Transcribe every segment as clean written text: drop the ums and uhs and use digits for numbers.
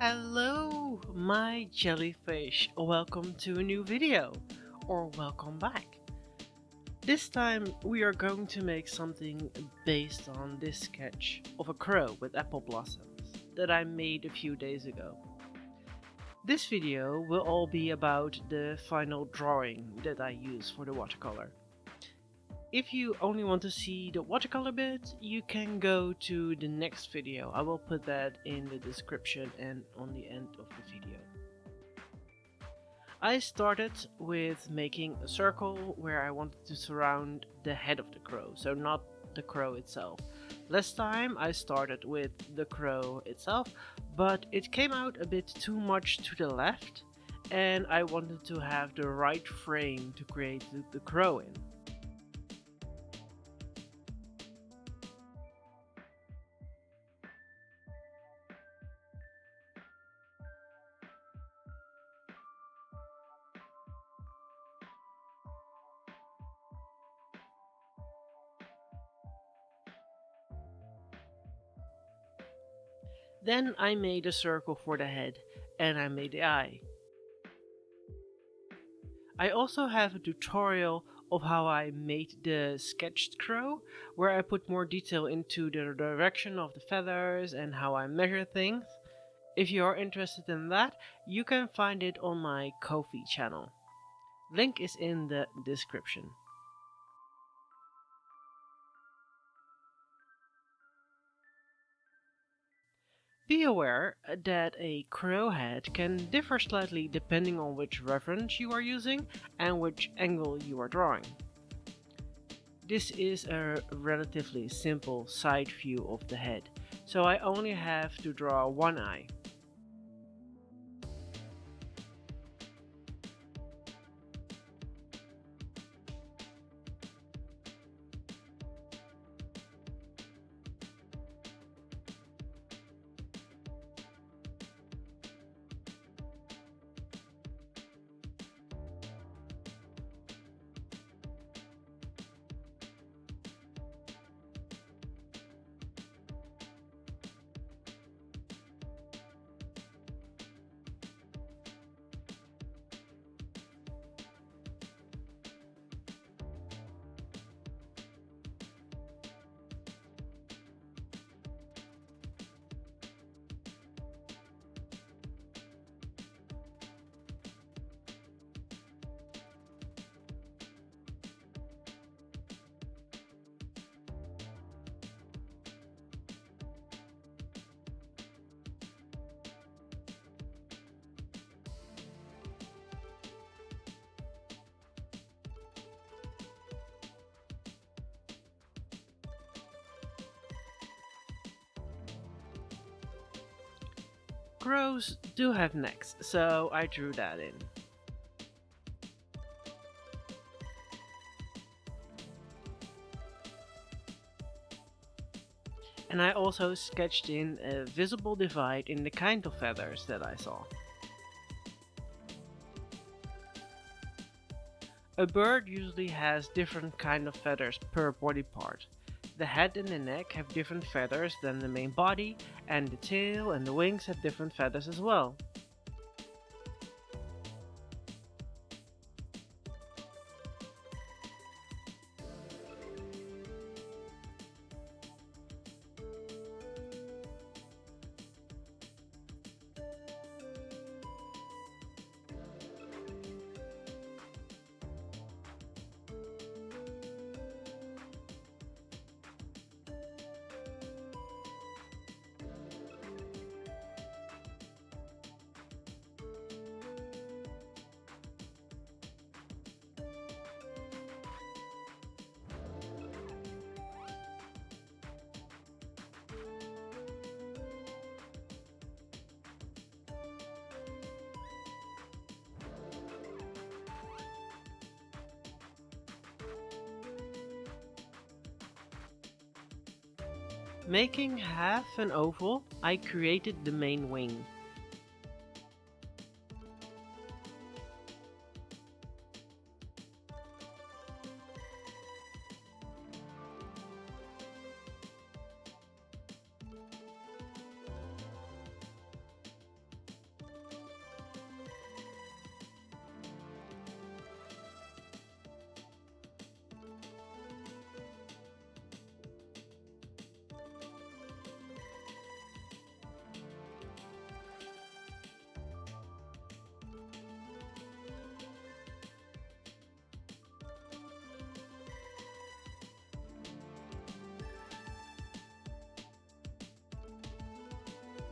Hello, my jellyfish. Welcome to a new video, or welcome back. This time we are going to make something based on this sketch of a crow with apple blossoms that I made a few days ago. This video will all be about the final drawing that I use for the watercolor. If you only want to see the watercolor bit, you can go to the next video. I will put that in the description and on the end of the video. I started with making a circle where I wanted to surround the head of the crow, so not the crow itself. Last time I started with the crow itself, but it came out a bit too much to the left, and I wanted to have the right frame to create the crow in. Then I made a circle for the head, and I made the eye. I also have a tutorial of how I made the sketched crow, where I put more detail into the direction of the feathers and how I measure things. If you are interested in that, you can find it on my Ko-fi channel. Link is in the description. Be aware that a crow head can differ slightly depending on which reference you are using and which angle you are drawing. This is a relatively simple side view of the head, so I only have to draw one eye. Crows do have necks, so I drew that in. And I also sketched in a visible divide in the kind of feathers that I saw. A bird usually has different kind of feathers per body part. The head and the neck have different feathers than the main body, and the tail and the wings have different feathers as well. Making half an oval, I created the main wing.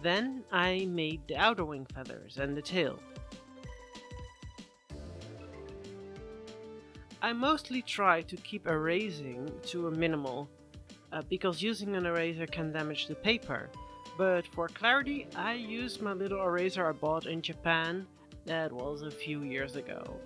Then I made the outer wing feathers and the tail. I mostly try to keep erasing to a minimal, because using an eraser can damage the paper. But for clarity, I used my little eraser I bought in Japan. That was a few years ago.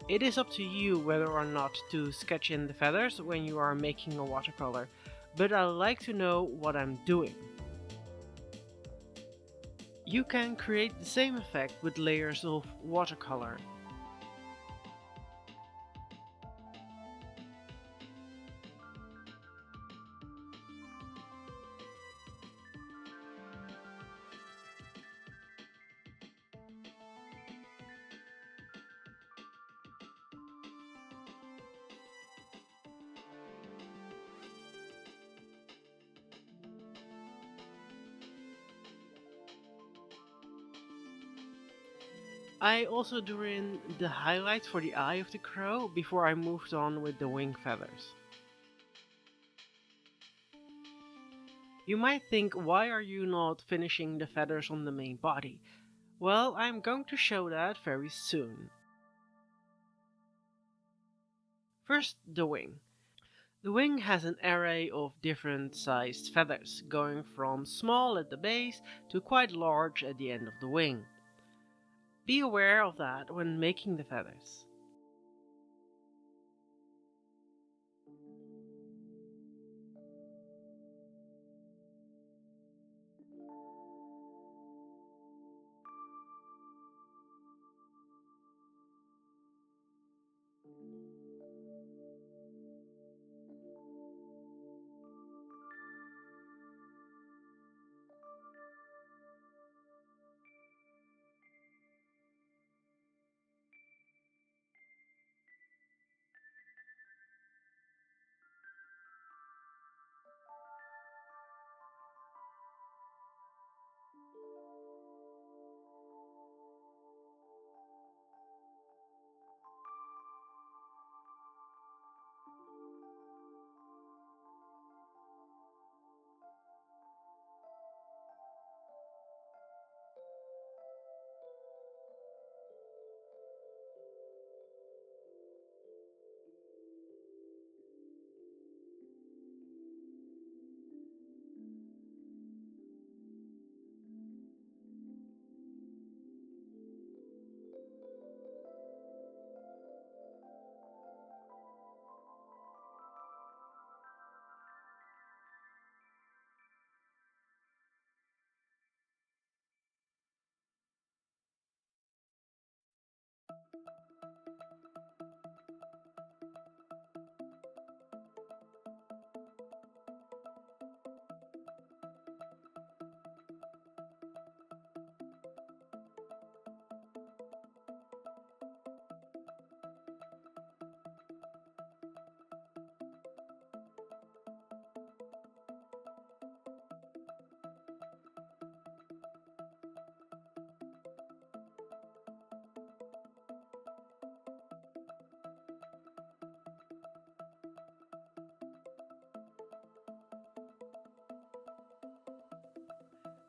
It is up to you whether or not to sketch in the feathers when you are making a watercolor, but I like to know what I'm doing. You can create the same effect with layers of watercolor. I also drew in the highlights for the eye of the crow before I moved on with the wing feathers. You might think, why are you not finishing the feathers on the main body? Well, I'm going to show that very soon. First, the wing. The wing has an array of different sized feathers, going from small at the base to quite large at the end of the wing. Be aware of that when making the feathers.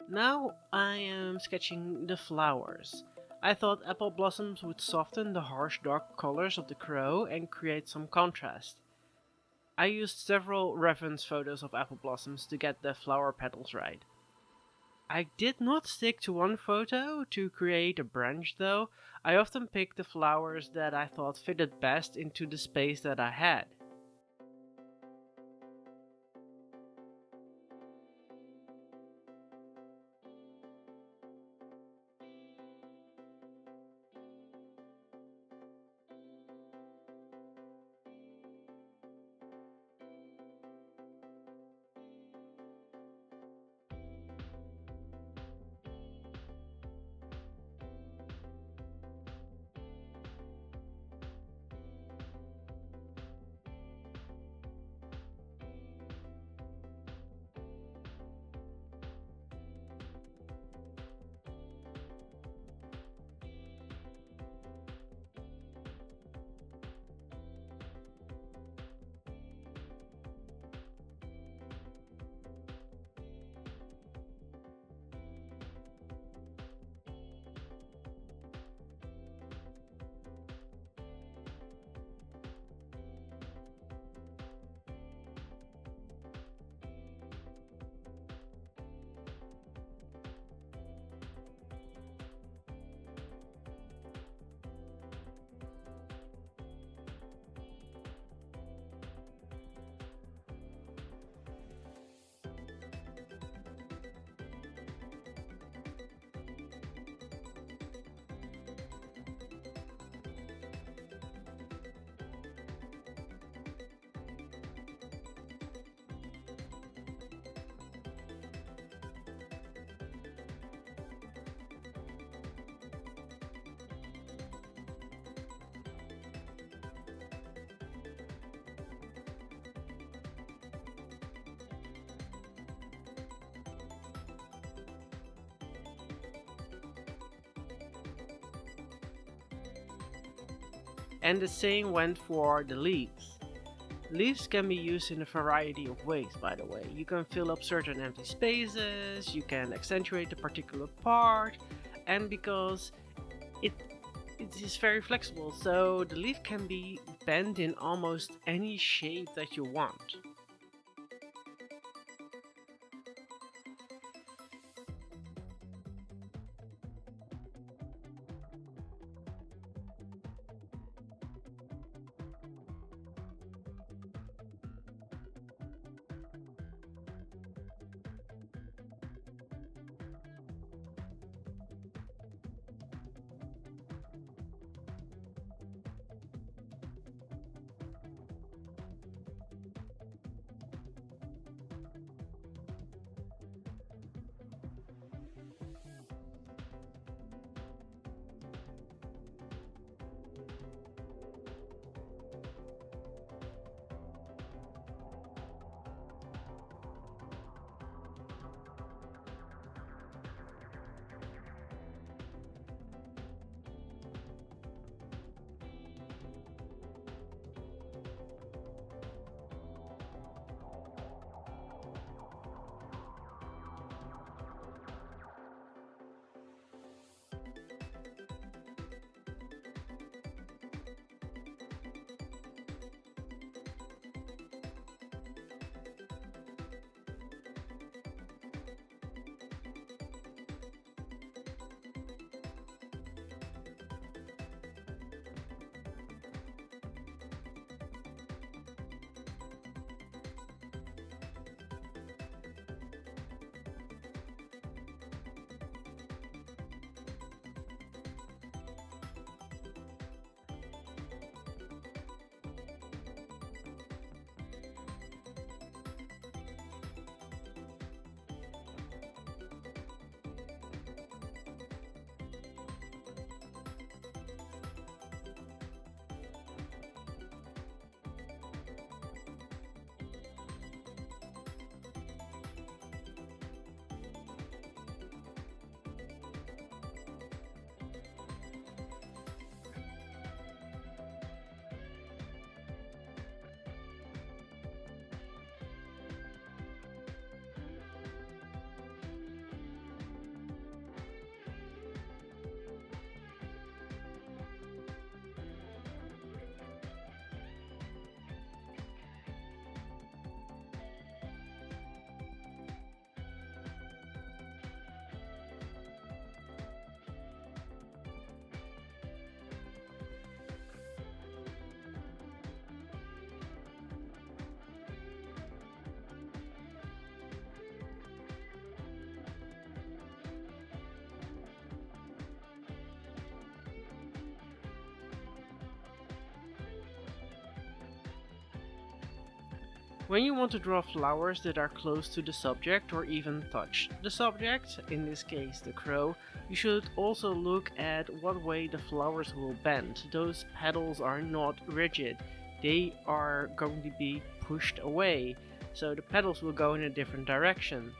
Now I am sketching the flowers. I thought apple blossoms would soften the harsh dark colors of the crow and create some contrast. I used several reference photos of apple blossoms to get the flower petals right. I did not stick to one photo to create a branch though. I often picked the flowers that I thought fitted best into the space that I had. And the same went for the leaves. Leaves can be used in a variety of ways, by the way. You can fill up certain empty spaces, you can accentuate a particular part, and because it it is very flexible, so the leaf can be bent in almost any shape that you want. When you want to draw flowers that are close to the subject or even touch the subject, in this case the crow, you should also look at what way the flowers will bend. Those petals are not rigid, they are going to be pushed away, so the petals will go in a different direction.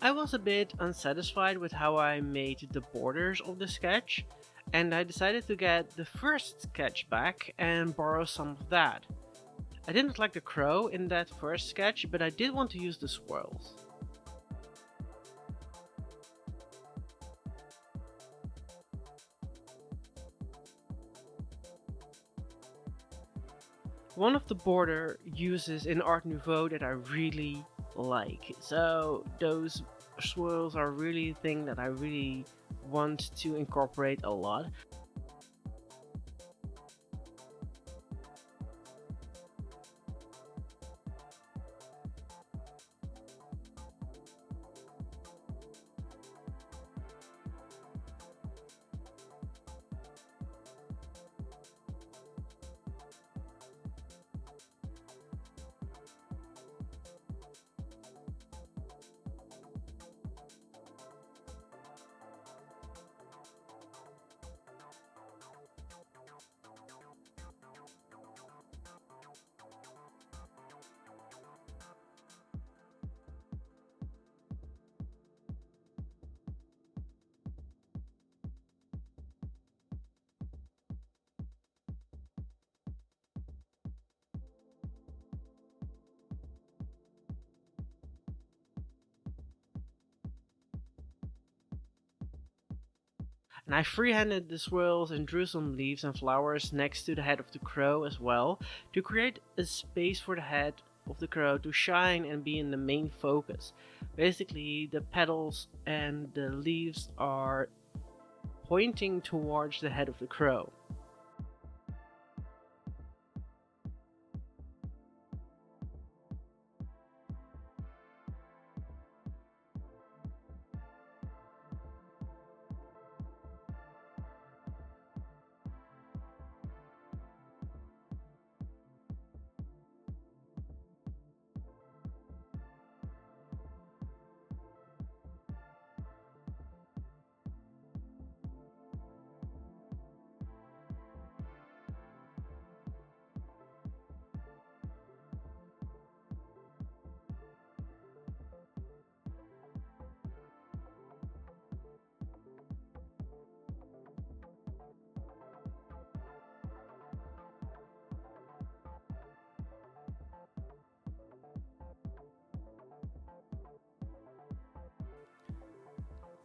I was a bit unsatisfied with how I made the borders of the sketch, and I decided to get the first sketch back and borrow some of that. I didn't like the crow in that first sketch, but I did want to use the swirls. One of the border uses in Art Nouveau that I really like. So those swirls are really a thing that I really want to incorporate a lot. And I freehanded the swirls and drew some leaves and flowers next to the head of the crow as well, to create a space for the head of the crow to shine and be in the main focus. Basically, the petals and the leaves are pointing towards the head of the crow.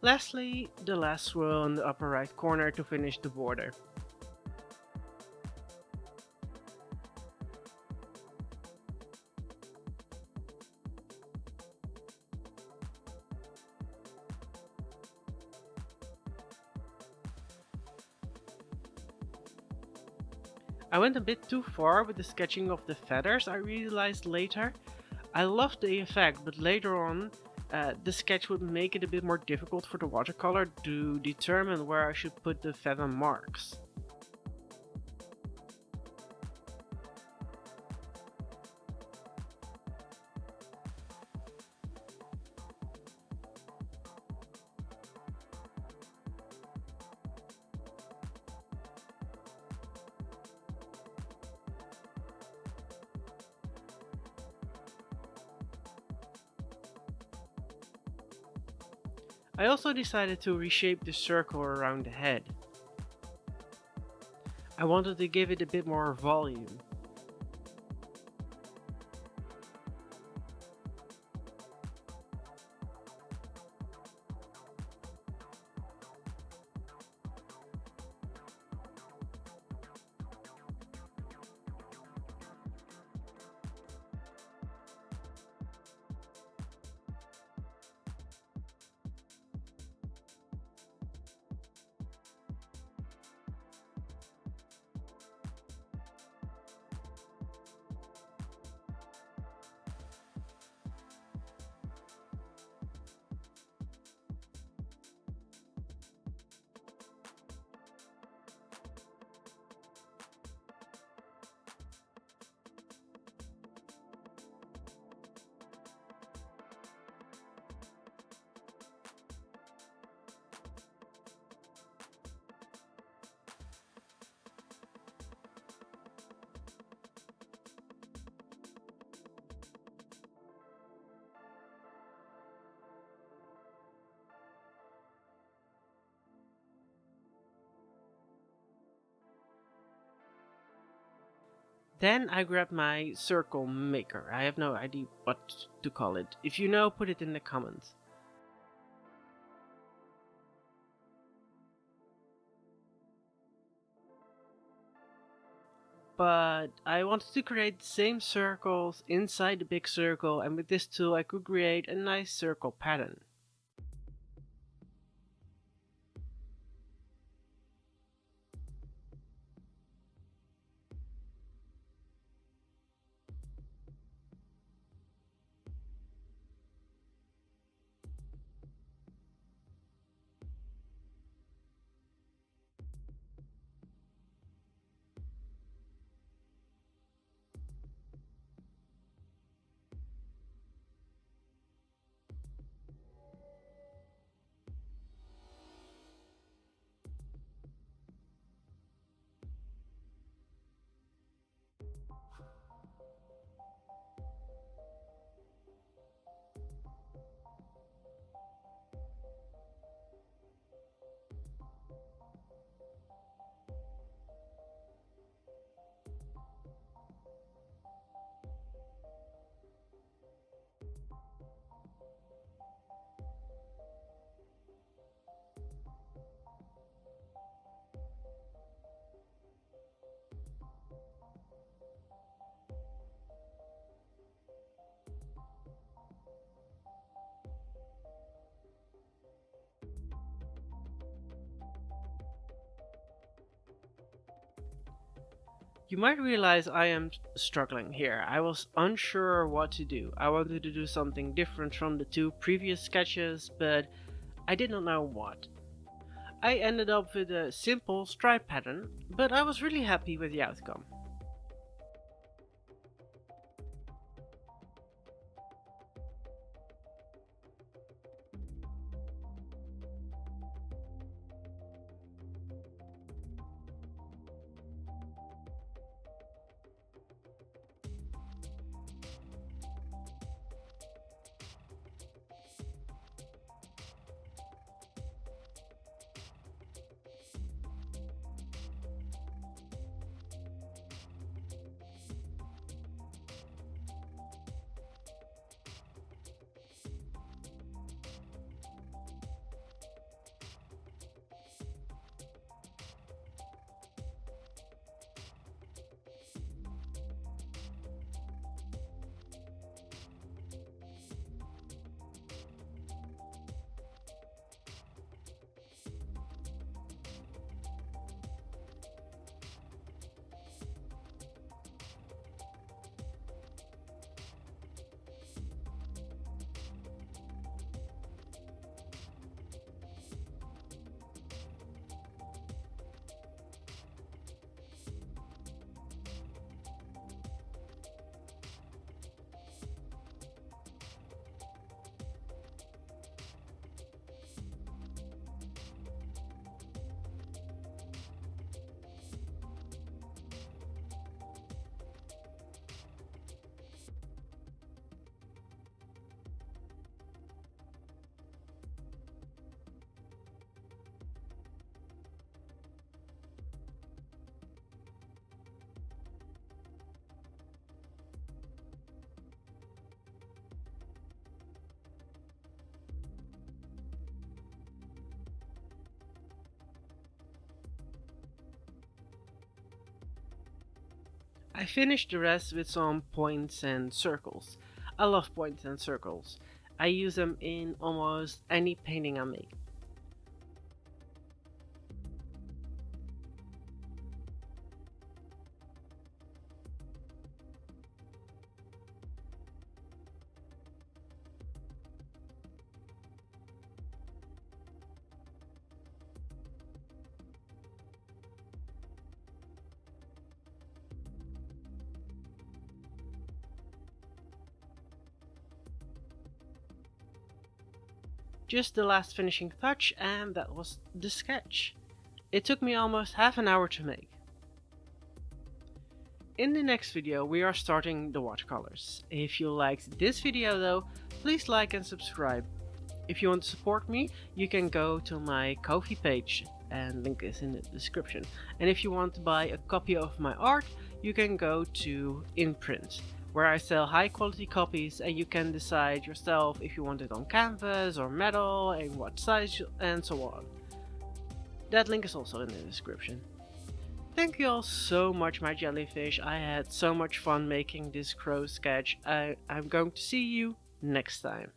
Lastly, the last swirl in the upper right corner to finish the border. I went a bit too far with the sketching of the feathers, I realized later. I loved the effect, but later on, the sketch would make it a bit more difficult for the watercolor to determine where I should put the feather marks. I also decided to reshape the circle around the head. I wanted to give it a bit more volume. Then I grabbed my circle maker. I have no idea what to call it. If you know, put it in the comments. But I wanted to create the same circles inside the big circle, and with this tool I could create a nice circle pattern. You might realize I am struggling here. I was unsure what to do. I wanted to do something different from the two previous sketches, but I did not know what. I ended up with a simple stripe pattern, but I was really happy with the outcome. I finished the rest with some points and circles. I love points and circles. I use them in almost any painting I make. Just the last finishing touch, and that was the sketch. It took me almost half an hour to make. In the next video we are starting the watercolors. If you liked this video though, please like and subscribe. If you want to support me, you can go to my Ko-fi page and link is in the description. And if you want to buy a copy of my art, you can go to InPrint, where I sell high quality copies and you can decide yourself if you want it on canvas or metal and what size and so on. That link is also in the description. Thank you all so much, my jellyfish. I had so much fun making this crow sketch. I'm going to see you next time.